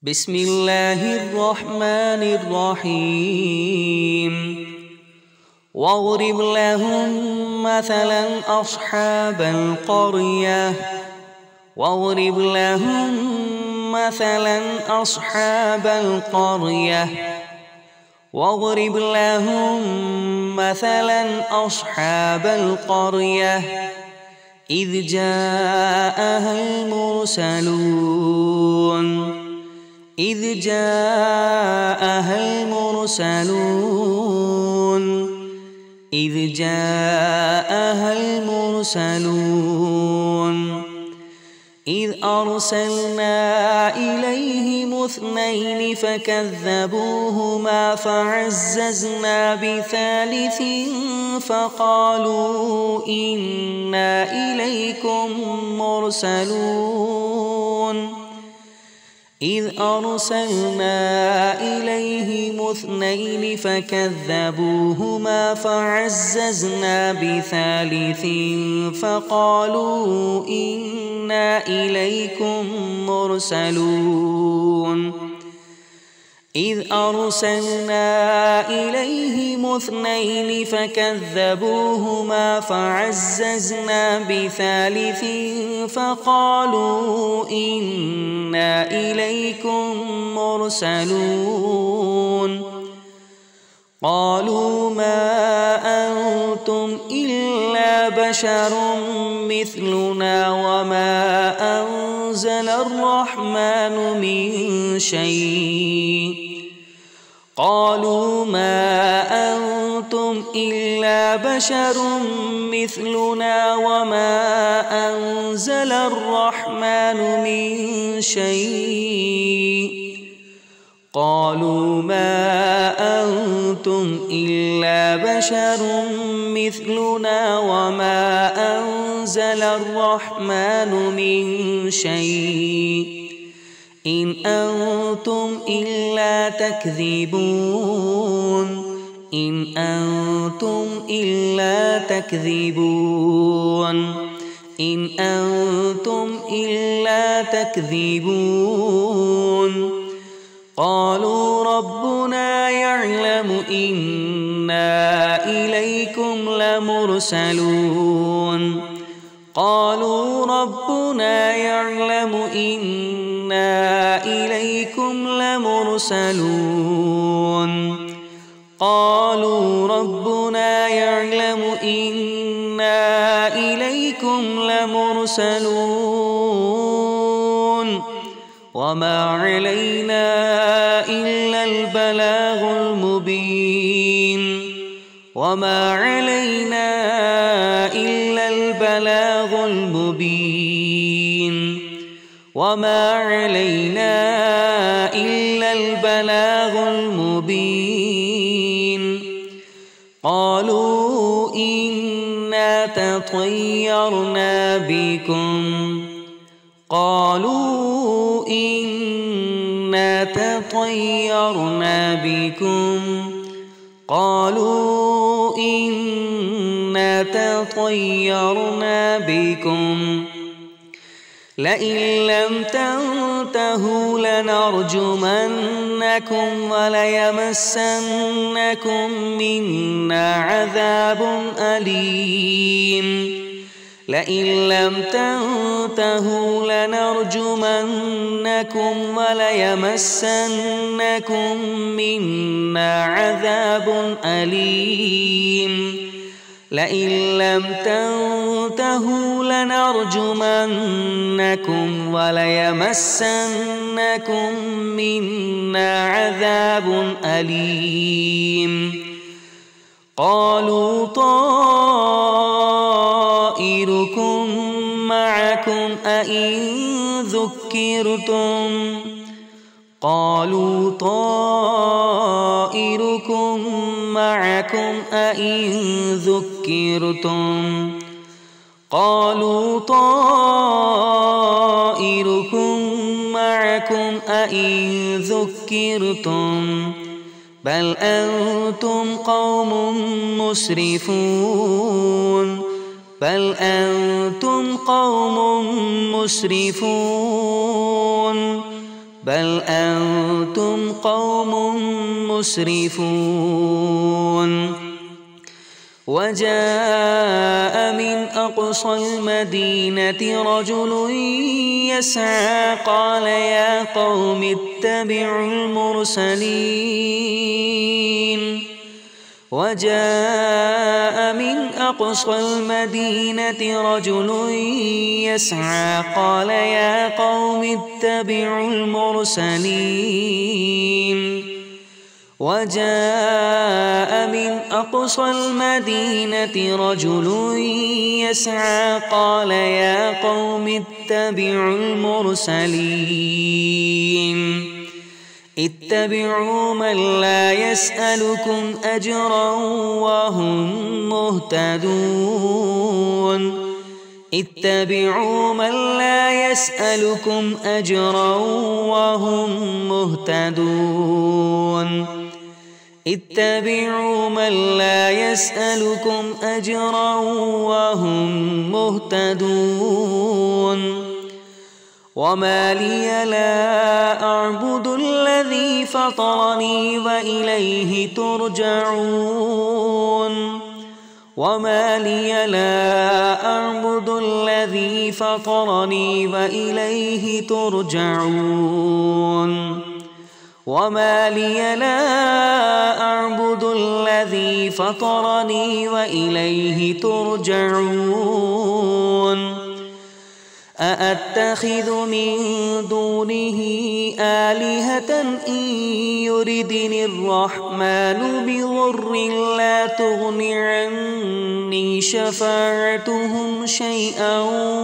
بسم الله الرحمن الرحيم واضرب لهم مثلا أصحاب القرية واضرب لهم مثلا أصحاب القرية واضرب لهم مثلا أصحاب القرية إذ جاءها المرسلون إذ جاءها المرسلون إذ جاءها المرسلون إذ أرسلنا إليهم اثنين فكذبوهما فعززنا بثالث فقالوا إنا إليكم مرسلون إذ أرسلنا إليهم اثنين فكذبوهما فعززنا بثالث فقالوا إنا إليكم مرسلون إذ أرسلنا إليهم اثنين فكذبوهما فعززنا بثالث فقالوا إنا إليكم مرسلون قالوا ما أنتم إلا بشر مثلنا وما أنزل الرحمن من شيء قالوا ما أنتم إلا بشر مثلنا وما أنزل الرحمن من شيء قالوا ما أنتم إلا بشر مثلنا وما أنزل الرحمن من شيء إن أنتم إلا تكذبون إن أنتم إلا تكذبون إن أنتم إلا تكذبون قالوا ربنا يعلم إنا إليكم لمرسلون قالوا ربنا يعلم إنا إليكم لمرسلون قالوا ربنا يعلم إنا إليكم لمرسلون وما علينا إلا البلاغ المبين وما علينا إلا البلاغ المبين وما علينا إلا البلاغ المبين قالوا إنا تطيرنا بكم قالوا إنا تطيرنا بكم قالوا إنا تطيرنا بكم لئن لم تنتهوا لنرجمنكم وليمسنكم منا عذاب أليم لئن لم تنتهوا لنرجمنكم وليمسنكم منا عذاب أليم لئن لم تنتهوا لنرجمنكم وليمسنكم منا عذاب أليم قالوا طائركم معكم أئن ذكرتم قالوا طائركم معكم أئن ذكرتم قالوا طائركم معكم أئن ذكرتم بل أنتم قوم مسرفون بل أنتم قوم مسرفون بل أنتم قوم مسرفون وجاء من أقصى المدينة رجل يسعى قال يا قوم اتبعوا المرسلين وجاء من أقصى المدينة رجل يسعى قال يا قوم اتبعوا المرسلين وجاء من أقصى المدينة رجل يسعى قال يا قوم اتبعوا المرسلين اتبعوا من لا يسألكم أجرا وهم مهتدون اتبعوا من لا يسألكم أجرا وهم مهتدون اتبعوا من لا يسألكم أجرا وهم مهتدون وما لي لا أعبد الذي فطرني وإليه ترجعون وما لي لا أعبد الذي فطرني وإليه ترجعون وما لي لا أعبد الذي فطرني وإليه ترجعون أأتخذ من دونه آلهة إن يردني الرحمن بضر لا تغن عني شفاعتهم شيئا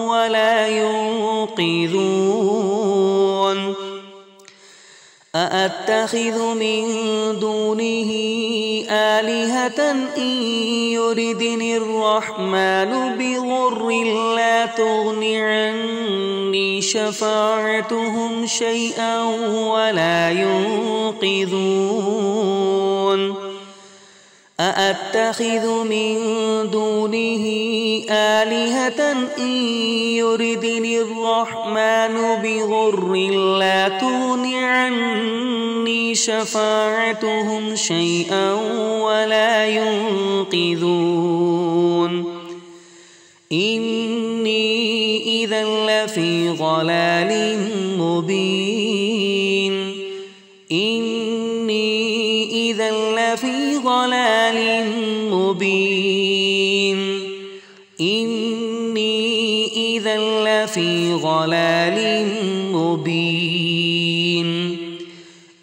ولا ينقذون أأتخذ من دونه آلهة إن يردني الرحمن بضر لا تغن عني شفاعتهم شيئا ولا ينقذون أأتخذ من دونه آلهة إن يردني الرحمن بضر لا تغن عني شفاعتهم شيئا ولا ينقذون إني إذا لفي ضلال مبين إني إذا لفي ضلال مبين إني إذا لفي ضلال مبين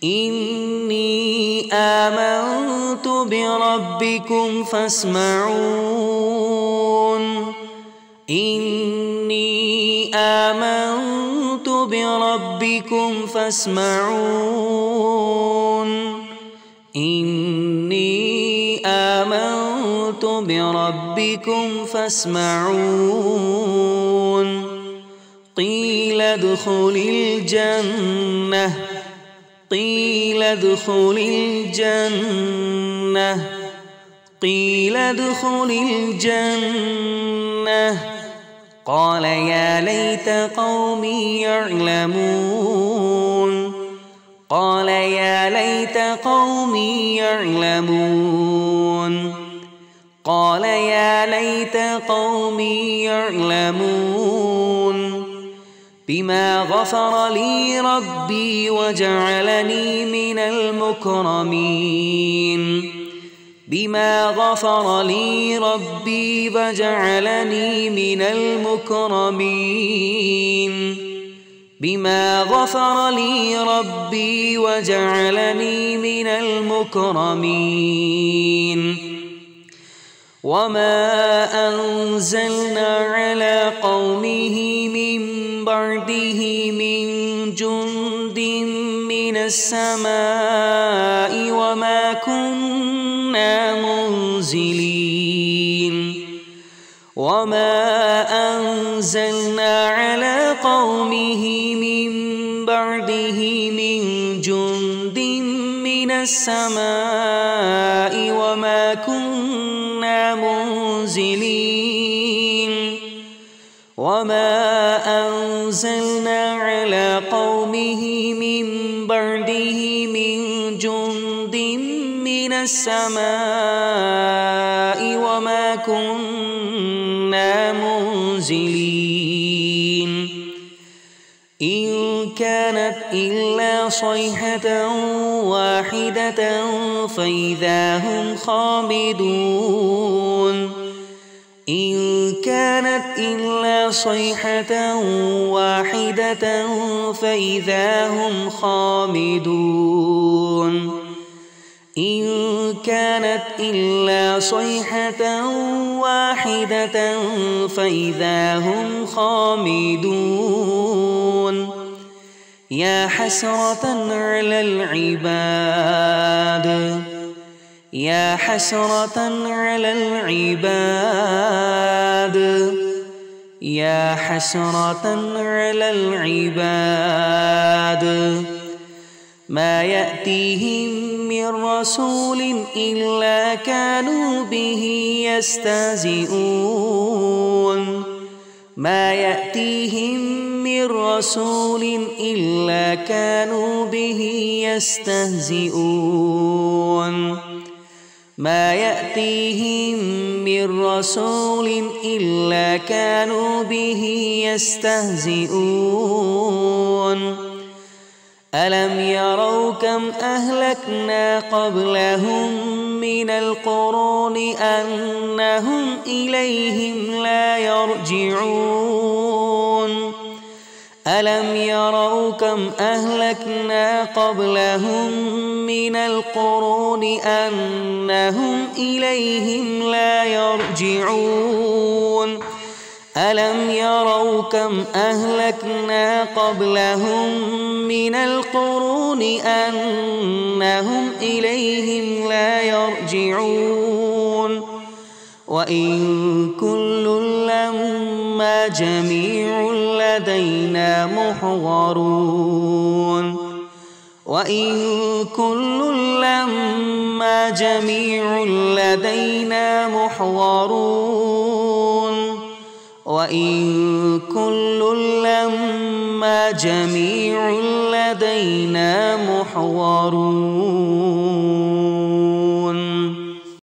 إني آمنت بربكم فاسمعون إني آمنت بربكم فاسمعون إني آمنت بربكم فاسمعون قيل ادخل الجنة قيل ادخل الجنة قيل ادخل الجنة قال يا ليت قومي يعلمون قال يا ليت قومي يعلمون قال يا ليت قومي يعلمون بما غفر لي ربي وجعلني من المكرمين بما غفر لي ربي وجعلني من المكرمين بما غفر لي ربي وجعلني من المكرمين وما أنزلنا على قومه من بعده من جند من السماء وما كنا منزلين وما أنزلنا على قومه من بعده من جند من السماء وما كنا منزلين وما أنزلنا على قومه من السماء وما كنا منزلين إن كانت إلا صيحة واحدة فإذا هم خامدون إن كانت إلا صيحة واحدة فإذا هم خامدون إن كانت إلا صيحة واحدة فإذا هم خامدون يا حسرة على العباد يا حسرة على العباد يا حسرة على العباد ما يأتيهم من رسول إلا كانوا به يستهزئون ما يأتيهم من رسول إلا كانوا به يستهزئون ما يأتيهم من رسول إلا كانوا به يستهزئون ألم يروا كم أهلكنا قبلهم من القرون أنهم إليهم لا يرجعون ألم يروا كم أهلكنا قبلهم من القرون أنهم إليهم لا يرجعون ألم يروا كم أهلكنا قبلهم من القرون أنهم إليهم لا يرجعون وإن كل لما جميع لدينا محضرون وإن كل لما جميع لدينا محضرون وإن كل لما جميع لدينا محضرون